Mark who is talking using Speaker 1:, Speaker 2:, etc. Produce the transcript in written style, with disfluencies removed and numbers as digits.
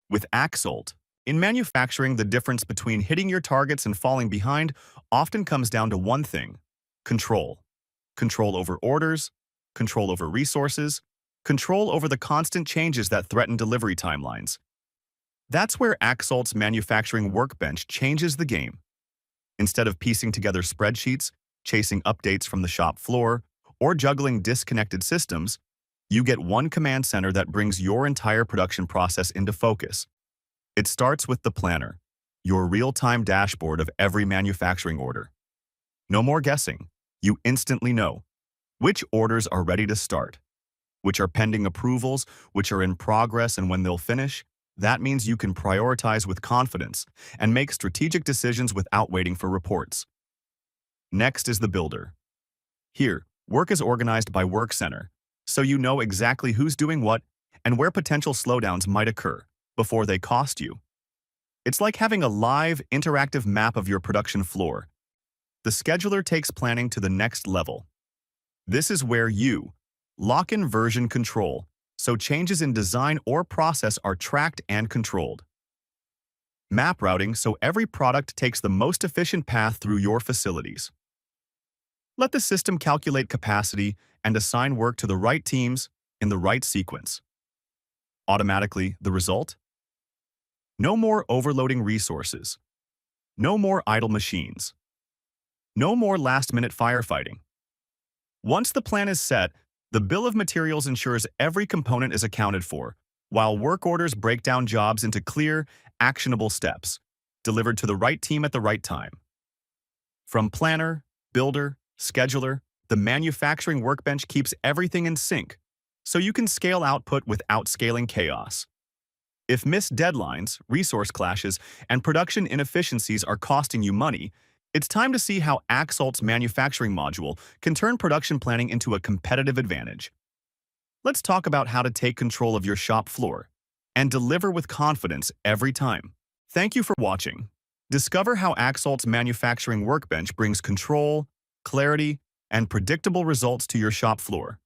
Speaker 1: With Axolt, in manufacturing, the difference between hitting your targets and falling behind often comes down to one thing: control. Control over orders, control over resources, control over the constant changes that threaten delivery timelines. That's where Axolt's Manufacturing Workbench changes the game. Instead of piecing together spreadsheets, chasing updates from the shop floor, or juggling disconnected systems, you get one command center that brings your entire production process into focus. It starts with the planner, your real-time dashboard of every manufacturing order. No more guessing. You instantly know which orders are ready to start, which are pending approvals, which are in progress, and when they'll finish. That means you can prioritize with confidence and make strategic decisions without waiting for reports. Next is the builder. Here, work is organized by work center, so you know exactly who's doing what and where potential slowdowns might occur before they cost you. It's like having a live, interactive map of your production floor. The scheduler takes planning to the next level. This is where you lock in version control, so changes in design or process are tracked and controlled. Map routing, so every product takes the most efficient path through your facilities. Let the system calculate capacity and assign work to the right teams in the right sequence. Automatically, the result? No more overloading resources. No more idle machines. No more last-minute firefighting. Once the plan is set, the bill of materials ensures every component is accounted for, while work orders break down jobs into clear, actionable steps, delivered to the right team at the right time. From planner, builder, scheduler, the manufacturing workbench keeps everything in sync, so you can scale output without scaling chaos. If missed deadlines, resource clashes, and production inefficiencies are costing you money, it's time to see how Axolt's manufacturing module can turn production planning into a competitive advantage. Let's talk about how to take control of your shop floor and deliver with confidence every time. Thank you for watching. Discover how Axolt's manufacturing workbench brings control, clarity, and predictable results to your shop floor.